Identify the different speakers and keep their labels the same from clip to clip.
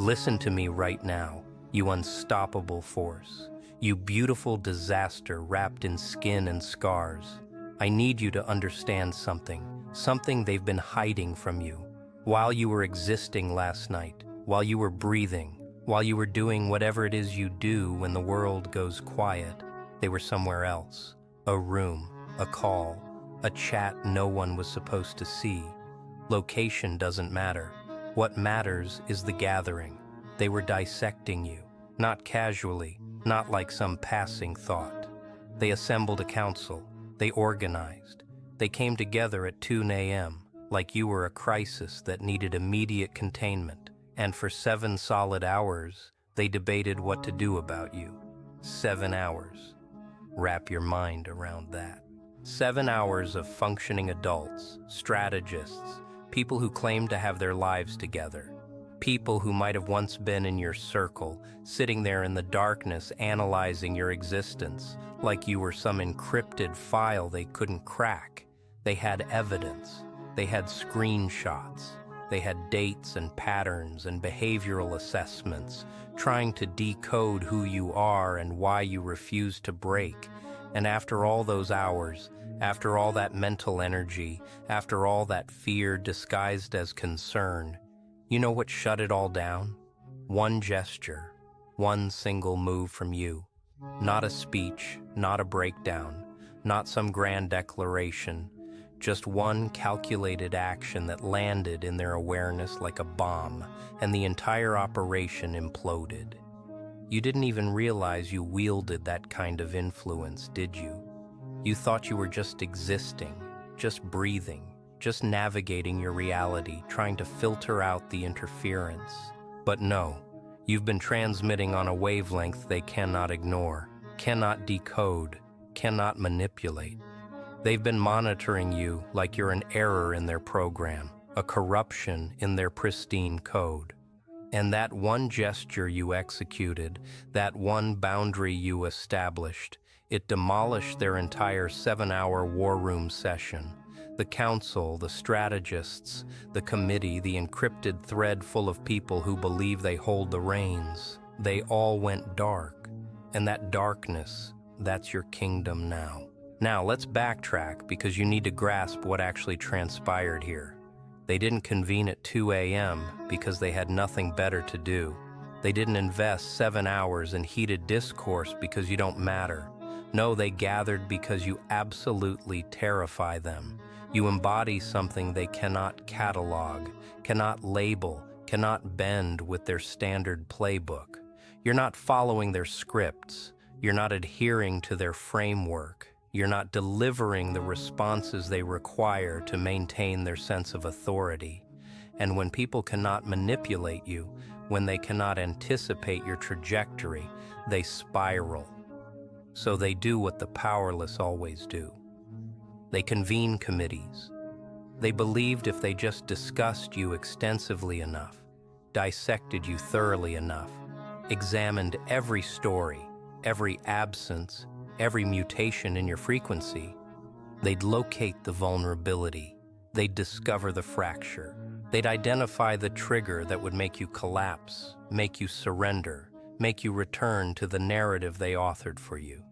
Speaker 1: Listen to me right now, you unstoppable force. You beautiful disaster wrapped in skin and scars. I need you to understand something they've been hiding from you. While you were existing last night, while you were breathing, while you were doing whatever it is you do when the world goes quiet, they were somewhere else. A room, a call, a chat no one was supposed to see. Location doesn't matter. What matters is the gathering. They were dissecting you, not casually, not like some passing thought. They assembled a council. They organized. They came together at 2 a.m., like you were a crisis that needed immediate containment. And for 7 solid hours, they debated what to do about you. 7 hours. Wrap your mind around that. 7 hours of functioning adults, strategists, people who claim to have their lives together. People who might have once been in your circle, sitting there in the darkness analyzing your existence, like you were some encrypted file they couldn't crack. They had evidence. They had screenshots. They had dates and patterns and behavioral assessments, trying to decode who you are and why you refuse to break. And after all those hours, after all that mental energy, after all that fear disguised as concern, you know what shut it all down? One gesture, one single move from you. Not a speech, not a breakdown, not some grand declaration, just one calculated action that landed in their awareness like a bomb, and the entire operation imploded. You didn't even realize you wielded that kind of influence, did you? You thought you were just existing, just breathing, just navigating your reality, trying to filter out the interference. But no, you've been transmitting on a wavelength they cannot ignore, cannot decode, cannot manipulate. They've been monitoring you like you're an error in their program, a corruption in their pristine code. And that one gesture you executed, that one boundary you established, it demolished their entire 7-hour war room session. The council, the strategists, the committee, the encrypted thread full of people who believe they hold the reins, they all went dark. And that darkness, that's your kingdom now. Now, let's backtrack because you need to grasp what actually transpired here. They didn't convene at 2 a.m. because they had nothing better to do. They didn't invest 7 hours in heated discourse because you don't matter. No, they gathered because you absolutely terrify them. You embody something they cannot catalog, cannot label, cannot bend with their standard playbook. You're not following their scripts. You're not adhering to their framework. You're not delivering the responses they require to maintain their sense of authority. And when people cannot manipulate you, when they cannot anticipate your trajectory, they spiral. So they do what the powerless always do. They convene committees. They believed if they just discussed you extensively enough, dissected you thoroughly enough, examined every story, every absence, every mutation in your frequency, they'd locate the vulnerability. They'd discover the fracture. They'd identify the trigger that would make you collapse, make you surrender, make you return to the narrative they authored for you.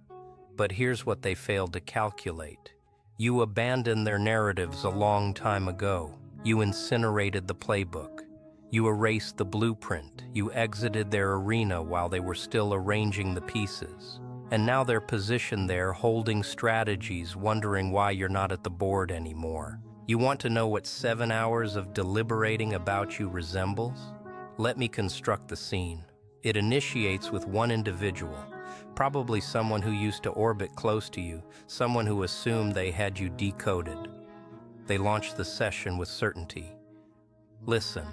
Speaker 1: But here's what they failed to calculate. You abandoned their narratives a long time ago. You incinerated the playbook. You erased the blueprint. You exited their arena while they were still arranging the pieces. And now they're positioned there holding strategies, wondering why you're not at the board anymore. You want to know what 7 hours of deliberating about you resembles? Let me construct the scene. It initiates with one individual, probably someone who used to orbit close to you, someone who assumed they had you decoded. They launch the session with certainty. Listen,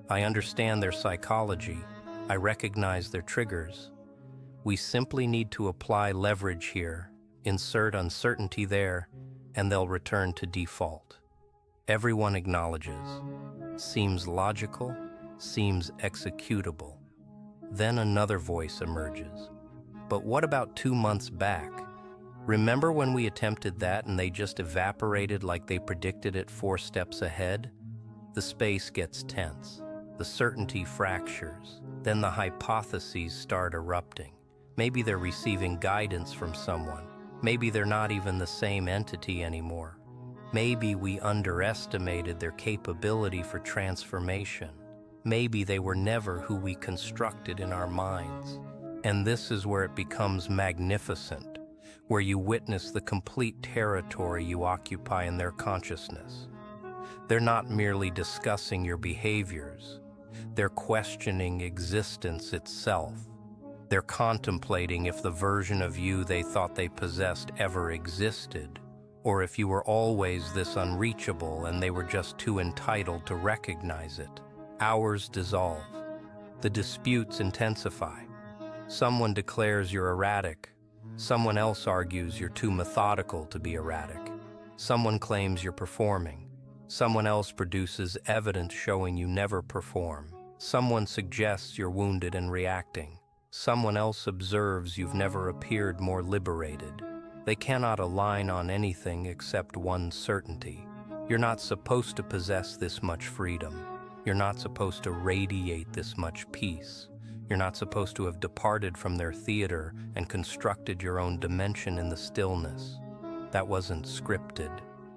Speaker 1: I understand their psychology. I recognize their triggers. We simply need to apply leverage here, insert uncertainty there, and they'll return to default. Everyone acknowledges. Seems logical, seems executable. Then another voice emerges. But what about 2 months back? Remember when we attempted that and they just evaporated like they predicted it 4 steps ahead? The space gets tense. The certainty fractures. Then the hypotheses start erupting. Maybe they're receiving guidance from someone. Maybe they're not even the same entity anymore. Maybe we underestimated their capability for transformation. Maybe they were never who we constructed in our minds. And this is where it becomes magnificent, where you witness the complete territory you occupy in their consciousness. They're not merely discussing your behaviors. They're questioning existence itself. They're contemplating if the version of you they thought they possessed ever existed, or if you were always this unreachable and they were just too entitled to recognize it. Hours dissolve. The disputes intensify. Someone declares you're erratic. Someone else argues you're too methodical to be erratic. Someone claims you're performing. Someone else produces evidence showing you never perform. Someone suggests you're wounded and reacting. Someone else observes you've never appeared more liberated. They cannot align on anything except one certainty. You're not supposed to possess this much freedom. You're not supposed to radiate this much peace. You're not supposed to have departed from their theater and constructed your own dimension in the stillness. That wasn't scripted.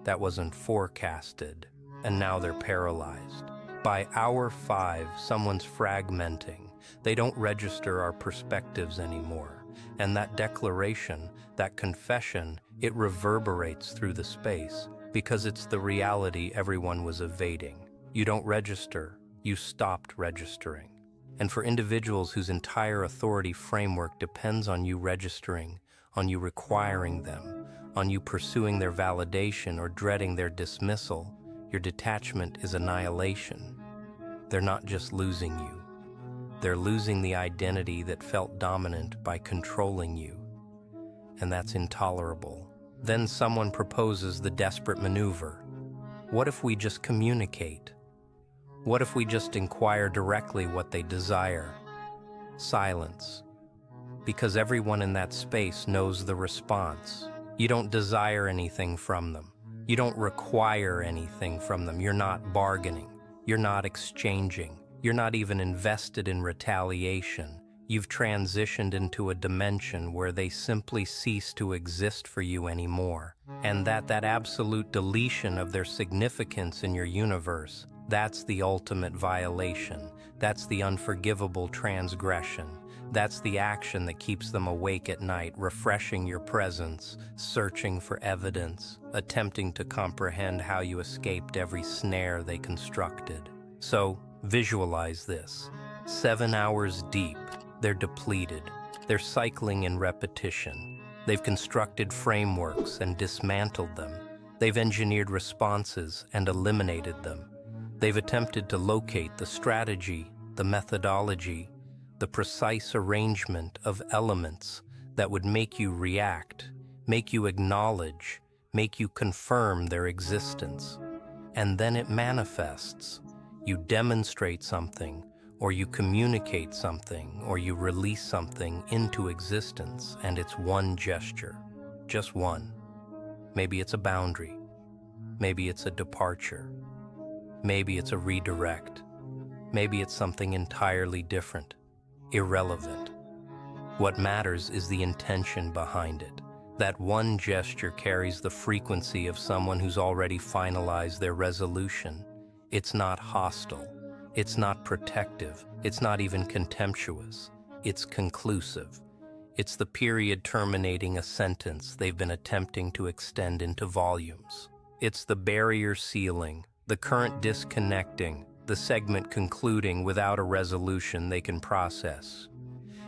Speaker 1: That wasn't forecasted. And now they're paralyzed. By hour 5, someone's fragmenting. They don't register our perspectives anymore. And that declaration, that confession, it reverberates through the space because it's the reality everyone was evading. You don't register, you stopped registering. And for individuals whose entire authority framework depends on you registering, on you requiring them, on you pursuing their validation or dreading their dismissal, your detachment is annihilation. They're not just losing you. They're losing the identity that felt dominant by controlling you. And that's intolerable. Then someone proposes the desperate maneuver. What if we just communicate? What if we just inquire directly what they desire? Silence. Because everyone in that space knows the response. You don't desire anything from them. You don't require anything from them. You're not bargaining. You're not exchanging. You're not even invested in retaliation. You've transitioned into a dimension where they simply cease to exist for you anymore. And that absolute deletion of their significance in your universe, that's the ultimate violation. That's the unforgivable transgression. That's the action that keeps them awake at night, refreshing your presence, searching for evidence, attempting to comprehend how you escaped every snare they constructed. So, visualize this. 7 hours deep, they're depleted. They're cycling in repetition. They've constructed frameworks and dismantled them. They've engineered responses and eliminated them. They've attempted to locate the strategy, the methodology, the precise arrangement of elements that would make you react, make you acknowledge, make you confirm their existence. And then it manifests. You demonstrate something, or you communicate something, or you release something into existence, and it's one gesture, just one. Maybe it's a boundary. Maybe it's a departure. Maybe it's a redirect. Maybe it's something entirely different, irrelevant. What matters is the intention behind it. That one gesture carries the frequency of someone who's already finalized their resolution. It's not hostile. It's not protective. It's not even contemptuous. It's conclusive. It's the period terminating a sentence they've been attempting to extend into volumes. It's the barrier sealing, the current disconnecting, the segment concluding without a resolution they can process.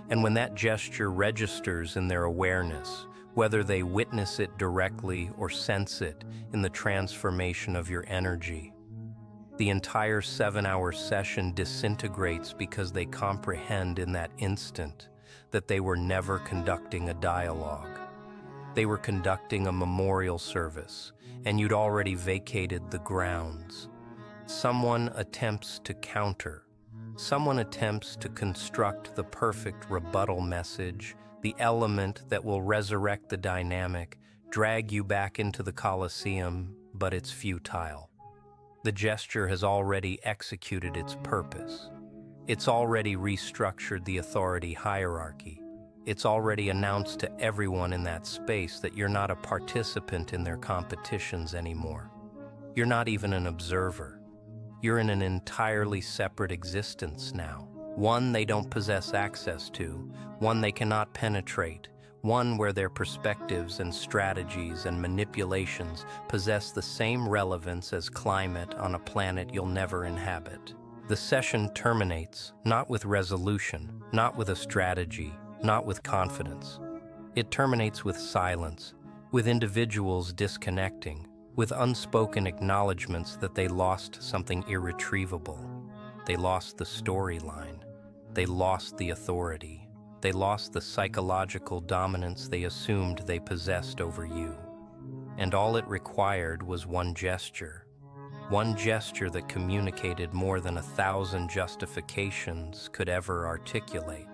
Speaker 1: And when that gesture registers in their awareness, whether they witness it directly or sense it in the transformation of your energy, the entire 7-hour session disintegrates because they comprehend in that instant that they were never conducting a dialogue. They were conducting a memorial service, and you'd already vacated the grounds. Someone attempts to counter. Someone attempts to construct the perfect rebuttal message, the element that will resurrect the dynamic, drag you back into the Colosseum, but it's futile. The gesture has already executed its purpose. It's already restructured the authority hierarchy. It's already announced to everyone in that space that you're not a participant in their competitions anymore. You're not even an observer. You're in an entirely separate existence now. One they don't possess access to, one they cannot penetrate, one where their perspectives and strategies and manipulations possess the same relevance as climate on a planet you'll never inhabit. The session terminates, not with resolution, not with a strategy, not with confidence. It terminates with silence, with individuals disconnecting, with unspoken acknowledgments that they lost something irretrievable. They lost the storyline. They lost the authority. They lost the psychological dominance they assumed they possessed over you. And all it required was one gesture that communicated more than 1,000 justifications could ever articulate.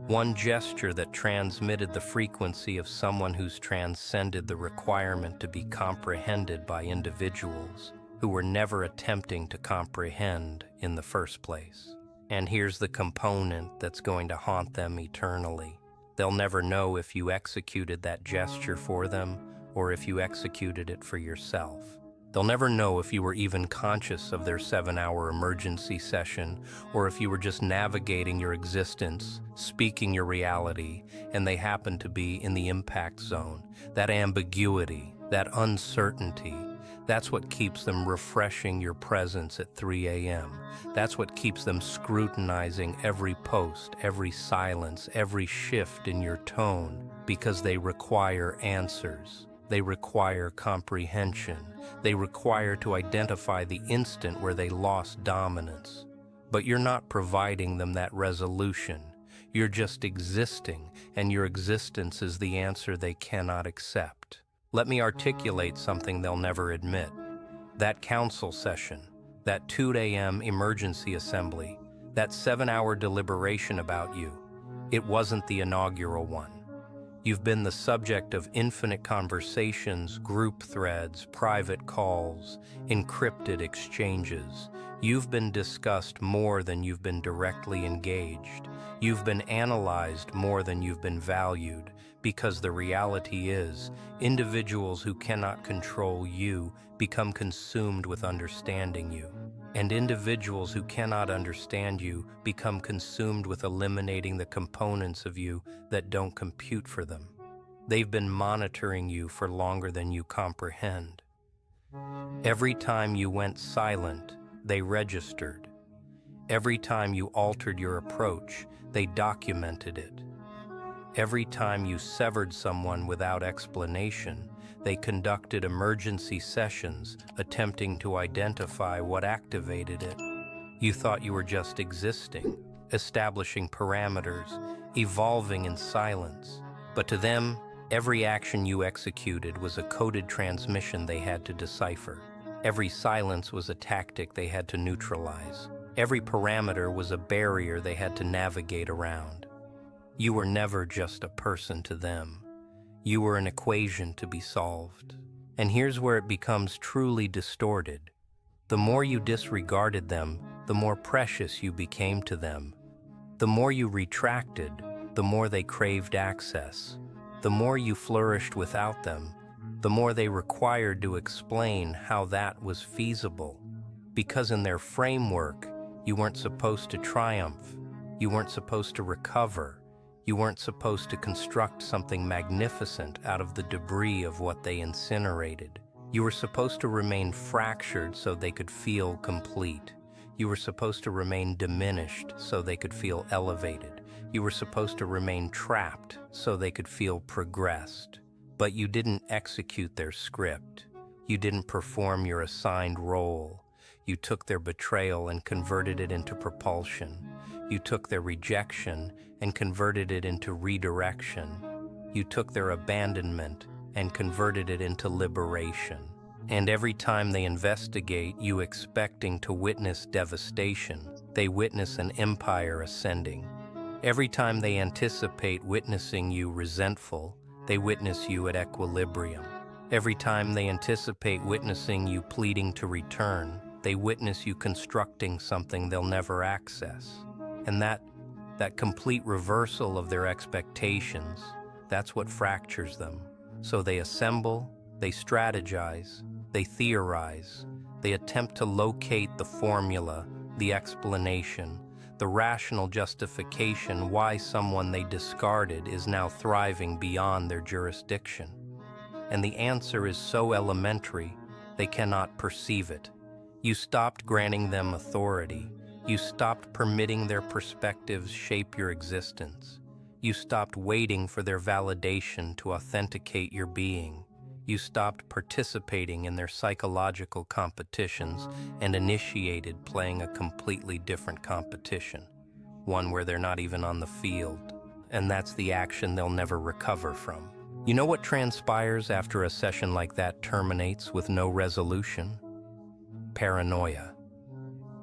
Speaker 1: One gesture that transmitted the frequency of someone who's transcended the requirement to be comprehended by individuals who were never attempting to comprehend in the first place. And here's the component that's going to haunt them eternally. They'll never know if you executed that gesture for them or if you executed it for yourself. They'll never know if you were even conscious of their 7-hour emergency session or if you were just navigating your existence, speaking your reality, and they happened to be in the impact zone. That ambiguity, that uncertainty, that's what keeps them refreshing your presence at 3 a.m. That's what keeps them scrutinizing every post, every silence, every shift in your tone, because they require answers. They require comprehension. They require to identify the instant where they lost dominance. But you're not providing them that resolution. You're just existing, and your existence is the answer they cannot accept. Let me articulate something they'll never admit. That council session, that 2 a.m. emergency assembly, that 7-hour deliberation about you, it wasn't the inaugural one. You've been the subject of infinite conversations, group threads, private calls, encrypted exchanges. You've been discussed more than you've been directly engaged. You've been analyzed more than you've been valued, because the reality is, individuals who cannot control you become consumed with understanding you. And individuals who cannot understand you become consumed with eliminating the components of you that don't compute for them. They've been monitoring you for longer than you comprehend. Every time you went silent, they registered. Every time you altered your approach, they documented it. Every time you severed someone without explanation, they conducted emergency sessions attempting to identify what activated it. You thought you were just existing, establishing parameters, evolving in silence. But to them, every action you executed was a coded transmission they had to decipher. Every silence was a tactic they had to neutralize. Every parameter was a barrier they had to navigate around. You were never just a person to them. You were an equation to be solved. And here's where it becomes truly distorted. The more you disregarded them, the more precious you became to them. The more you retracted, the more they craved access. The more you flourished without them, the more they required to explain how that was feasible. Because in their framework, you weren't supposed to triumph. You weren't supposed to recover. You weren't supposed to construct something magnificent out of the debris of what they incinerated. You were supposed to remain fractured so they could feel complete. You were supposed to remain diminished so they could feel elevated. You were supposed to remain trapped so they could feel progressed. But you didn't execute their script. You didn't perform your assigned role. You took their betrayal and converted it into propulsion. You took their rejection and converted it into redirection. You took their abandonment and converted it into liberation. And every time they investigate you expecting to witness devastation, they witness an empire ascending. Every time they anticipate witnessing you resentful, they witness you at equilibrium. Every time they anticipate witnessing you pleading to return, They witness you constructing something they'll never access. And that complete reversal of their expectations, that's what fractures them. So they assemble, they strategize, they theorize, they attempt to locate the formula, the explanation, the rational justification why someone they discarded is now thriving beyond their jurisdiction. And the answer is so elementary, they cannot perceive it. You stopped granting them authority. You stopped permitting their perspectives shape your existence. You stopped waiting for their validation to authenticate your being. You stopped participating in their psychological competitions and initiated playing a completely different competition, one where they're not even on the field. And that's the action they'll never recover from. You know what transpires after a session like that terminates with no resolution? Paranoia.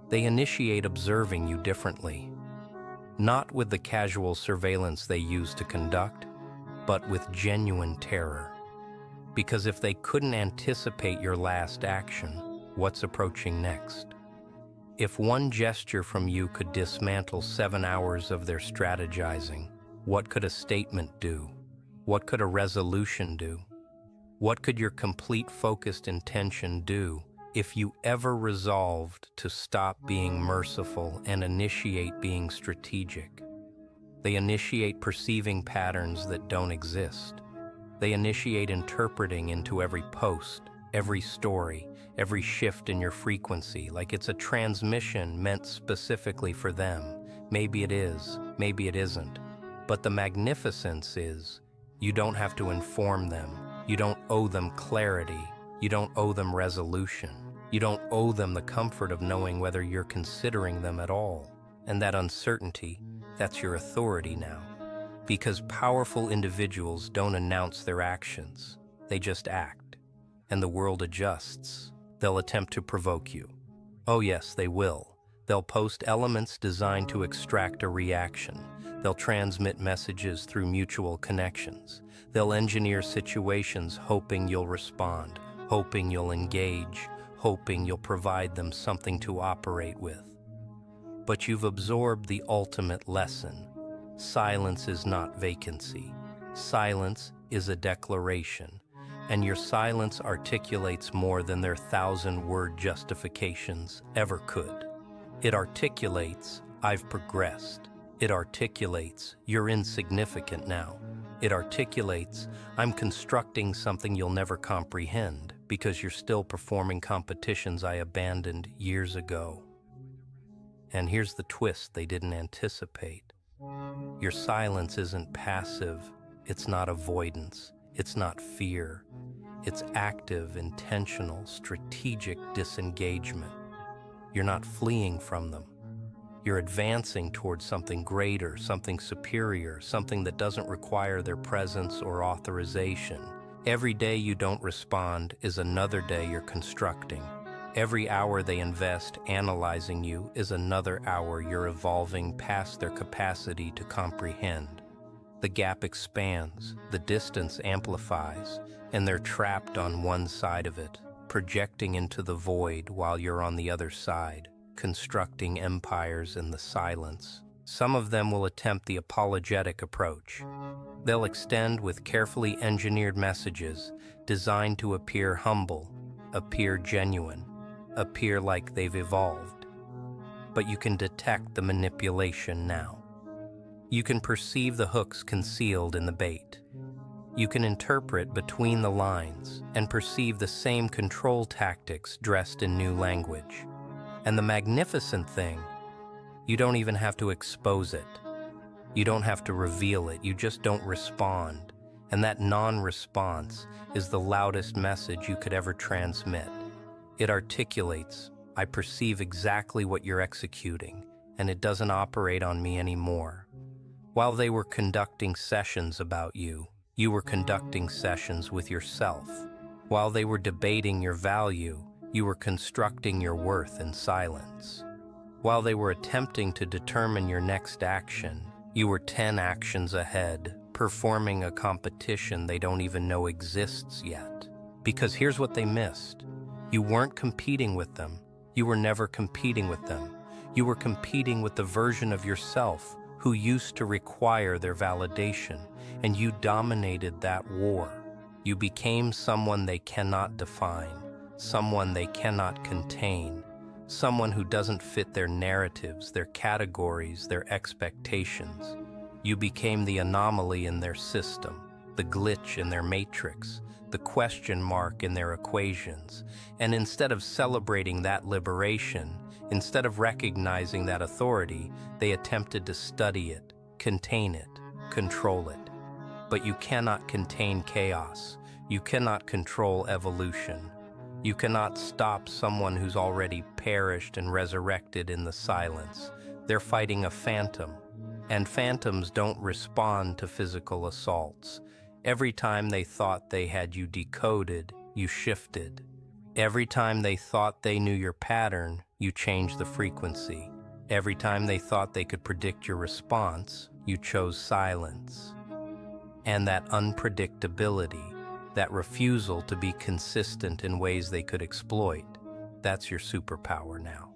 Speaker 1: They initiate observing you differently, not with the casual surveillance they use to conduct, but with genuine terror. Because if they couldn't anticipate your last action, what's approaching next? If one gesture from you could dismantle 7 hours of their strategizing, what could a statement do? What could a resolution do? What could your complete focused intention do if you ever resolved to stop being merciful and initiate being strategic? They initiate perceiving patterns that don't exist. They initiate interpreting into every post, every story, every shift in your frequency, like it's a transmission meant specifically for them. Maybe it is, maybe it isn't. But the magnificence is, you don't have to inform them. You don't owe them clarity. You don't owe them resolution. You don't owe them the comfort of knowing whether you're considering them at all. And that uncertainty, that's your authority now. Because powerful individuals don't announce their actions. They just act. And the world adjusts. They'll attempt to provoke you. Oh yes, they will. They'll post elements designed to extract a reaction. They'll transmit messages through mutual connections. They'll engineer situations hoping you'll respond, hoping you'll engage, hoping you'll provide them something to operate with. But you've absorbed the ultimate lesson. Silence is not vacancy. Silence is a declaration, and your silence articulates more than their 1,000-word justifications ever could. It articulates, I've progressed. It articulates, you're insignificant now. It articulates, I'm constructing something you'll never comprehend because you're still performing competitions I abandoned years ago. And here's the twist they didn't anticipate. Your silence isn't passive, it's not avoidance, it's not fear. It's active, intentional, strategic disengagement. You're not fleeing from them. You're advancing towards something greater, something superior, something that doesn't require their presence or authorization. Every day you don't respond is another day you're constructing. Every hour they invest analyzing you is another hour you're evolving past their capacity to comprehend. The gap expands, the distance amplifies, and they're trapped on one side of it, projecting into the void while you're on the other side, constructing empires in the silence. Some of them will attempt the apologetic approach. They'll extend with carefully engineered messages designed to appear humble, appear genuine, appear like they've evolved. But you can detect the manipulation now. You can perceive the hooks concealed in the bait. You can interpret between the lines and perceive the same control tactics dressed in new language. And the magnificent thing, you don't even have to expose it. You don't have to reveal it, you just don't respond. And that non-response is the loudest message you could ever transmit. It articulates, I perceive exactly what you're executing, and it doesn't operate on me anymore. While they were conducting sessions about you, you were conducting sessions with yourself. While they were debating your value, you were constructing your worth in silence. While they were attempting to determine your next action, you were 10 actions ahead, performing a competition they don't even know exists yet. Because here's what they missed. You weren't competing with them, You were never competing with them. You were competing with the version of yourself who used to require their validation, and you dominated that war. You became someone they cannot define, someone they cannot contain, someone who doesn't fit their narratives, their categories, their expectations. You became the anomaly in their system, the glitch in their matrix, the question mark in their equations. And instead of celebrating that liberation, instead of recognizing that authority, they attempted to study it, contain it, control it. But you cannot contain chaos. You cannot control evolution. You cannot stop someone who's already perished and resurrected in the silence. They're fighting a phantom, and phantoms don't respond to physical assaults. Every time they thought they had you decoded, you shifted. Every time they thought they knew your pattern, you changed the frequency. Every time they thought they could predict your response, you chose silence. And that unpredictability, that refusal to be consistent in ways they could exploit, that's your superpower now.